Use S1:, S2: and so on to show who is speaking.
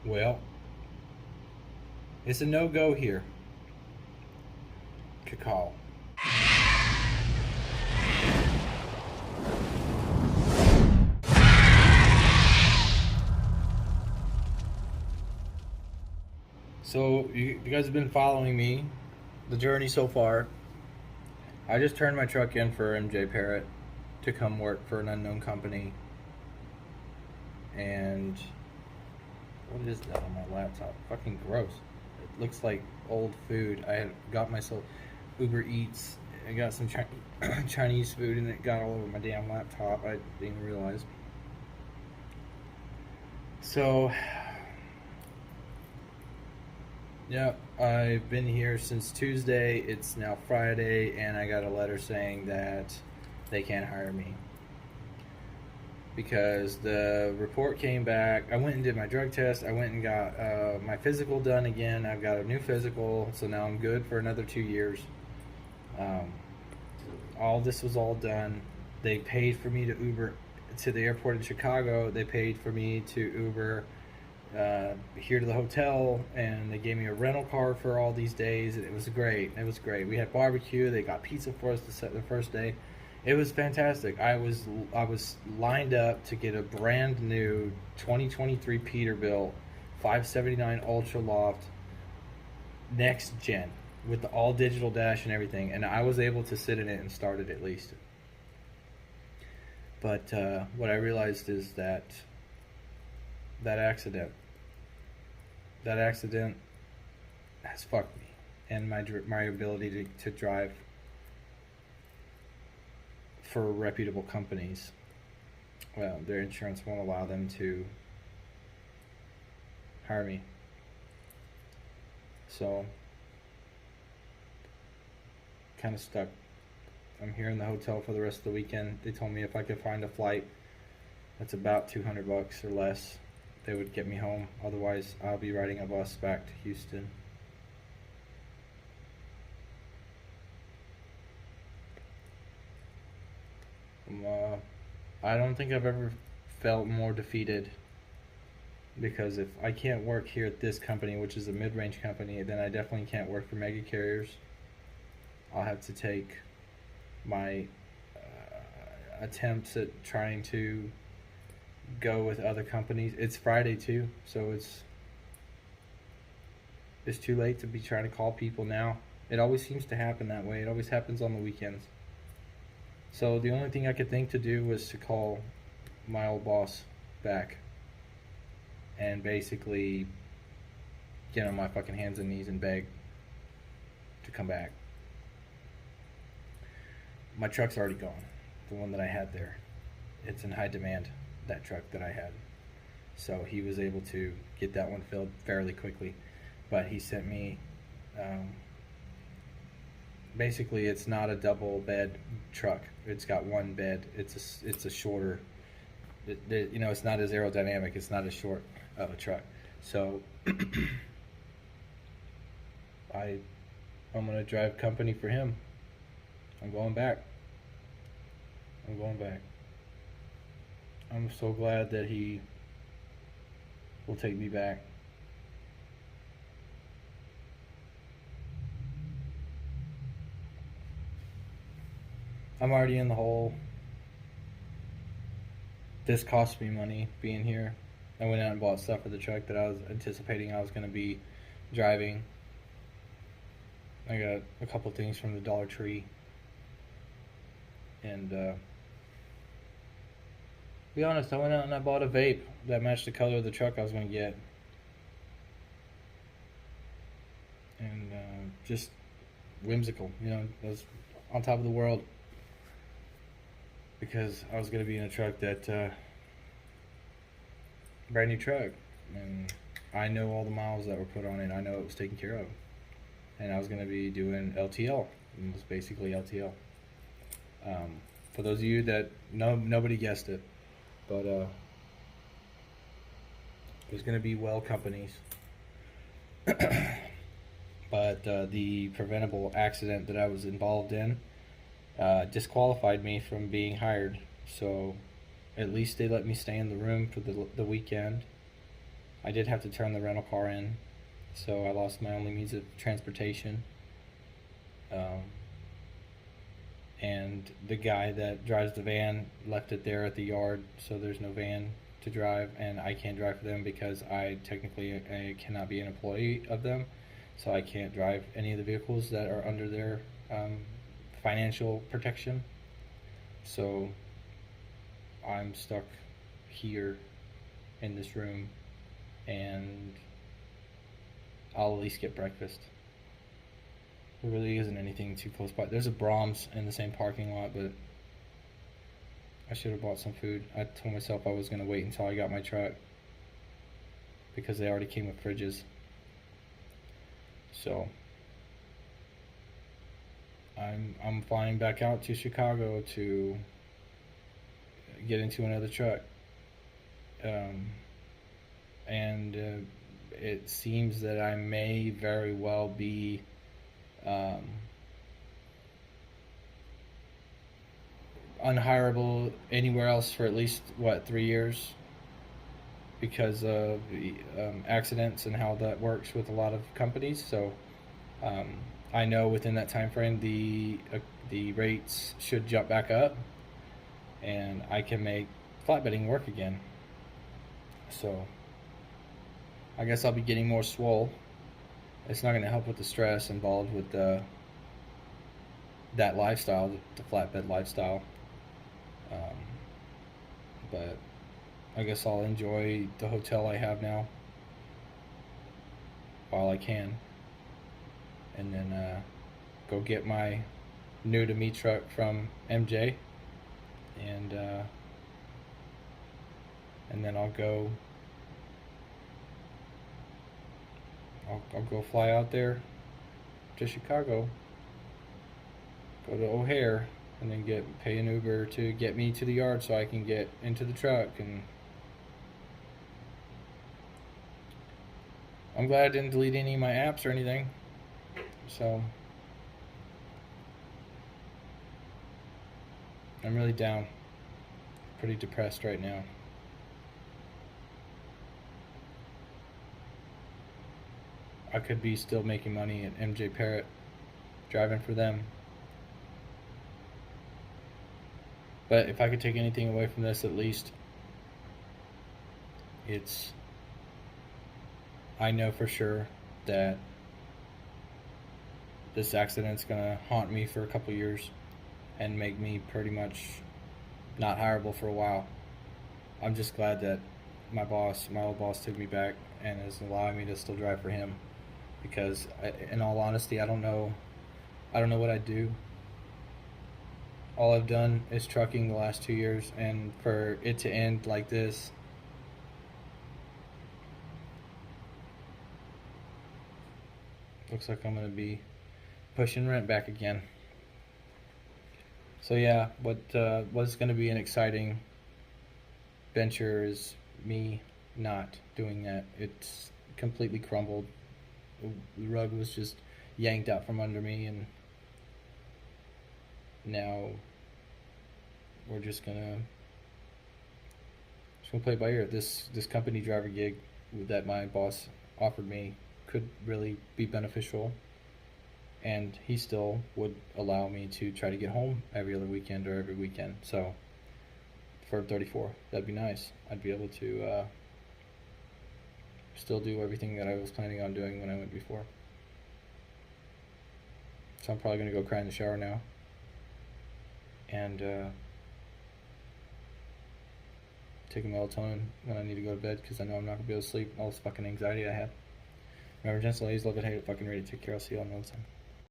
S1: Well, it's a no-go here. Cacao. So, you guys have been following me, the journey so far. I just turned my truck in for MJ Parrott to come work for an unknown company. And what is that on my laptop? Fucking gross. It looks like old food. I had got myself Uber Eats. I got some Chinese food and it got all over my damn laptop. I didn't even realize. So, yeah, I've been here since Tuesday. It's now Friday, and I got a letter saying that they can't hire me because the report came back. I went and did my drug test. I went and got my physical done again. I've got a new physical, so now I'm good for another 2 years. All this was all done. They paid for me to Uber to the airport in Chicago. They paid for me to Uber here to the hotel, and they gave me a rental car for all these days. It was great. It was great. We had barbecue. They got pizza for us the first day. It was fantastic. I was lined up to get a brand new 2023 Peterbilt 579 Ultra Loft next gen with the all digital dash and everything, and I was able to sit in it and start it at least. But what I realized is that accident has fucked me and my ability to drive for reputable companies. Well, their insurance won't allow them to hire me. So, kind of stuck. I'm here in the hotel for the rest of the weekend. They told me if I could find a flight that's about $200 or less, they would get me home. Otherwise, I'll be riding a bus back to Houston. I don't think I've ever felt more defeated, because if I can't work here at this company, which is a mid-range company, then I definitely can't work for mega carriers. I'll have to take my attempts at trying to go with other companies. It's Friday too, so it's too late to be trying to call people now. It always seems to happen that way. It always happens on the weekends. So the only thing I could think to do was to call my old boss back and basically get on my fucking hands and knees and beg to come back. My truck's already gone. The one that I had there. It's in high demand, that truck that I had. So he was able to get that one filled fairly quickly. But he sent me, basically it's not a double bed truck. It's got one bed. It's a shorter, it's not as aerodynamic. It's not as short of a truck. So I'm gonna drive company for him. I'm going back. I'm so glad that he will take me back. I'm already in the hole. This cost me money being here. I went out and bought stuff for the truck that I was anticipating I was going to be driving. I got a couple things from the Dollar Tree. And be honest, I went out and I bought a vape that matched the color of the truck I was going to get. And just whimsical, I was on top of the world. Because I was going to be in a truck that, brand new truck. And I know all the miles that were put on it. I know it was taken care of. And I was going to be doing LTL. It was basically LTL. For those of you that nobody guessed it, but it was going to be well companies. But the preventable accident that I was involved in disqualified me from being hired. So at least they let me stay in the room for the weekend. I did have to turn the rental car in, so I lost my only means of transportation. Um, and the guy that drives the van left it there at the yard, so there's no van to drive, and I can't drive for them because I cannot be an employee of them, so I can't drive any of the vehicles that are under their financial protection. So I'm stuck here in this room, and I'll at least get breakfast. There really isn't anything too close by. There's a Brahms in the same parking lot, but I should have bought some food. I told myself I was going to wait until I got my truck because they already came with fridges. So I'm flying back out to Chicago to get into another truck. And it seems that I may very well be unhireable anywhere else for at least 3 years because of accidents and how that works with a lot of companies. So I know within that time frame the rates should jump back up and I can make flatbedding work again. So I guess I'll be getting more swole. It's not going to help with the stress involved with that lifestyle, the flatbed lifestyle. But I guess I'll enjoy the hotel I have now while I can, and then go get my new to me truck from MJ, and then I'll go fly out there to Chicago, go to O'Hare, and then pay an Uber to get me to the yard so I can get into the truck. And I'm glad I didn't delete any of my apps or anything. So I'm really down, pretty depressed right now. I could be still making money at MJ Parrott, driving for them. But if I could take anything away from this, at least, I know for sure that this accident's gonna haunt me for a couple years and make me pretty much not hireable for a while. I'm just glad that my old boss took me back and is allowing me to still drive for him, because in all honesty, I don't know what I'd do. All I've done is trucking the last 2 years, and for it to end like this, looks like I'm going to be pushing rent back again. So yeah, what was going to be an exciting venture is me not doing that. It's completely crumbled. The rug was just yanked out from under me, and now we're just gonna play it by ear. This company driver gig that my boss offered me could really be beneficial, and he still would allow me to try to get home every other weekend or every weekend. So for 34, that'd be nice. I'd be able to still do everything that I was planning on doing when I went before. So I'm probably gonna go cry in the shower now and take a melatonin when I need to go to bed, because I know I'm not gonna be able to sleep. All this fucking anxiety I have. Remember, gentle ladies, love it, hate it, fucking ready. Take care. I'll see you all another time.